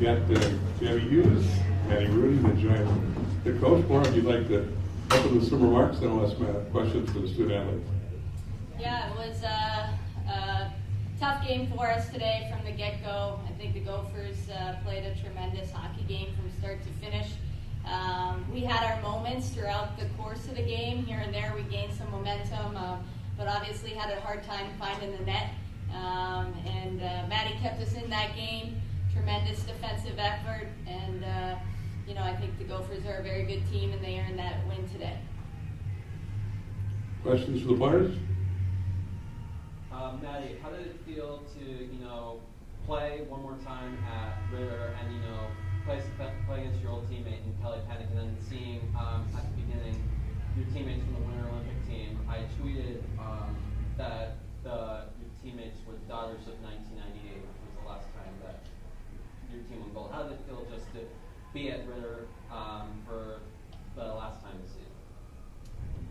got Gabbie Hughes, Maddie Rooney, to join the coach. Maura, if you'd like to open with some remarks, then I'll ask my questions for the student athletes. Yeah, it was a tough game for us today from the get-go. I think the Gophers played a tremendous hockey game from start to finish. We had our moments throughout the course of the game. Here and there we gained some momentum, but obviously had a hard time finding the net. And Maddie kept us in that game. Tremendous defensive effort, and I think the Gophers are a very good team, and they earned that win today. Questions for the players? Maddie, how did it feel to play one more time at Ritter and play against your old teammate in Kelly Pennick, and then seeing at the beginning your teammates from the Winter Olympic team? I tweeted that your teammates were the daughters of 1998, which was the last time that your team won gold. How did it feel just to be at Ritter for the last time this season?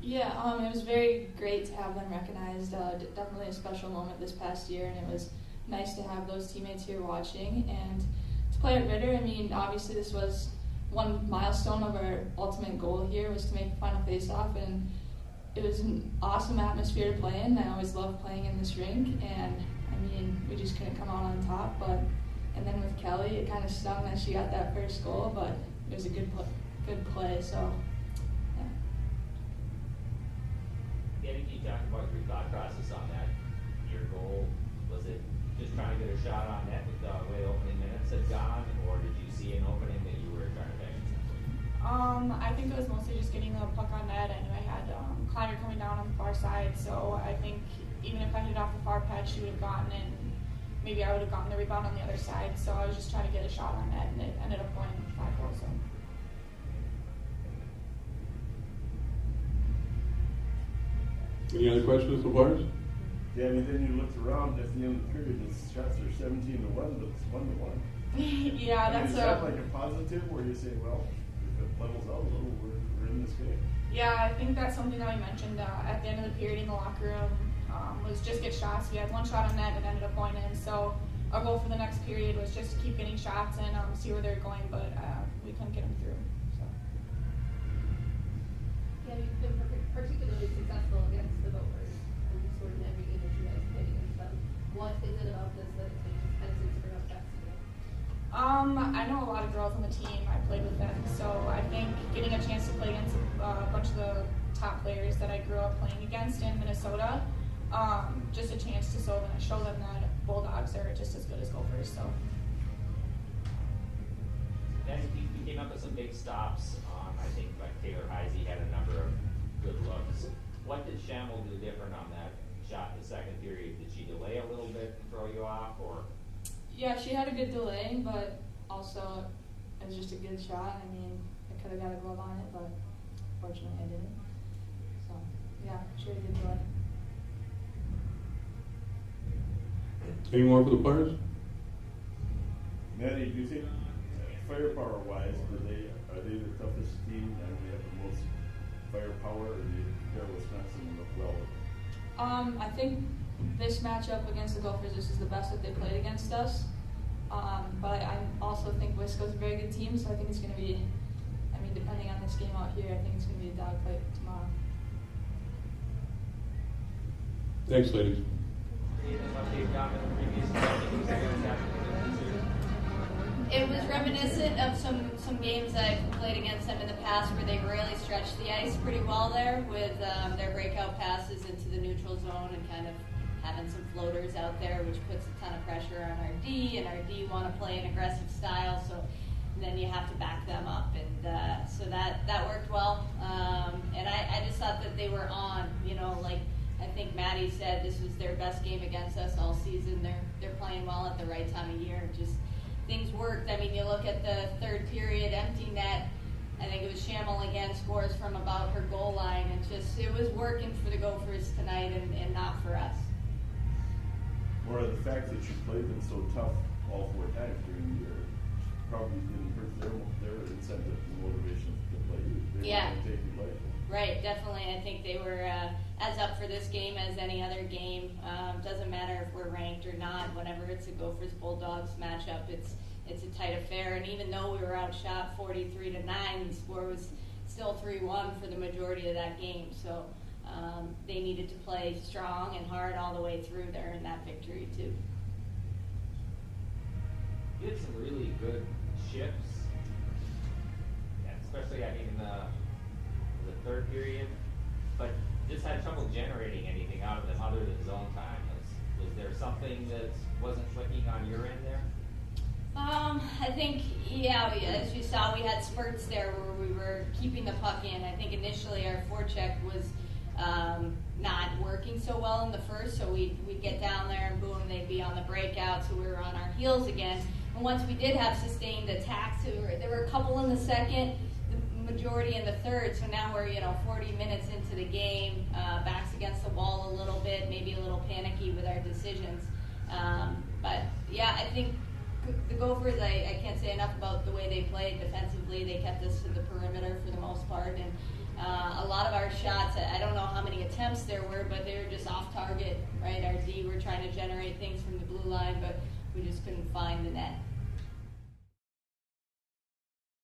Yeah, it was very great to have them recognized. Definitely a special moment this past year, and it was nice to have those teammates here watching. And to play at Ritter, obviously this was one milestone of our ultimate goal here, was to make the Final Faceoff, and it was an awesome atmosphere to play in. I always loved playing in this rink, and we just couldn't come out on top. And then with Kelly, it kind of stung that she got that first goal, but it was a good play. So. Gabbie, can you talk about your thought process on that? Your goal, was it just trying to get a shot on net with the way opening minutes had gone, or did you see an opening that you were trying to bang? I think it was mostly just getting the puck on net. I knew I had Kleiner coming down on the far side, so I think even if I hit it off the far pad, she would have gotten it, and maybe I would have gotten the rebound on the other side. So I was just trying to get a shot on net, and it ended up going 5-4. So. Any other questions for the players? Yeah, then you looked around at the end of the period, the shots are 17-1, but it's 1-1. Yeah, that's is that like a positive where you say, well, if it levels out a little, we're in this game? Yeah, I think that's something that we mentioned at the end of the period in the locker room, was just get shots. We had one shot on net and ended up going in. So our goal for the next period was just to keep getting shots and see where they're going, but we couldn't get them through. So. Yeah, you've been particularly successful against the Gophers in sort of every game that you guys played against them. What is it about this that it just kind of seems to bring up that to you? I know a lot of girls on the team. I played with them, so I think getting a chance to play against a bunch of the top players that I grew up playing against in Minnesota, just a chance to show them that Bulldogs are just as good as Gophers. So. Then you came up with some big stops. I think like Taylor Heisey had a number of good looks. What did Shamel do different on that shot in the second period? Did she delay a little bit and throw you off, or? Yeah, she had a good delay, but also it was just a good shot. I could have got a glove on it, but fortunately I didn't. So, yeah, she had a good delay. Any more for the players? Maddie, do you think firepower-wise, are they the toughest team and they have the most firepower, or do you compare Wisconsin well? I think this matchup against the Gophers, this is the best that they played against us. But I also think Wisco's a very good team, so I think it's going to be, depending on this game out here, I think it's going to be a dogfight tomorrow. Thanks, ladies. It was reminiscent of some games I've played against them in the past where they really stretched the ice pretty well there with their breakout passes into the neutral zone and kind of having some floaters out there, which puts a ton of pressure on our D, and our D want to play an aggressive style, so then you have to back them up, and so that worked well. And I just thought that they were on, like I think Maddie said, this was their best game against us all season. They're playing well at the right time of year. Just things worked. You look at the third period empty net. I think it was Shamel again scores from about her goal line, and it was working for the Gophers tonight and not for us. Or the fact that you played them so tough all 4 times during the year probably didn't hurt their incentive and motivation to play you. They Yeah. were take you lightly. Right, definitely. I think they were as up for this game as any other game. Doesn't matter if we're ranked or not. Whenever it's a Gophers Bulldogs matchup, it's it's a tight affair. And even though we were outshot 43-9, the score was still 3-1 for the majority of that game. So they needed to play strong and hard all the way through there in that victory too. You had some really good shifts, yeah, especially I think in the third period, but just had trouble generating anything out of them other than zone time. Was there something that wasn't clicking on your end there? I think, yeah, as you saw, we had spurts there where we were keeping the puck in. I think initially our forecheck was not working so well in the first, so we'd get down there and boom, they'd be on the breakout, so we were on our heels again. And once we did have sustained attacks, there were a couple in the second, the majority in the third, so now we're 40 minutes into the game, backs against the wall a little bit, maybe a little panicky with our decisions. But yeah, I think the Gophers, I can't say enough about the way they played defensively. They kept us to the perimeter for the most part, and a lot of our shots, I don't know how many attempts there were, but they were just off target, right? Our D were trying to generate things from the blue line, but we just couldn't find the net.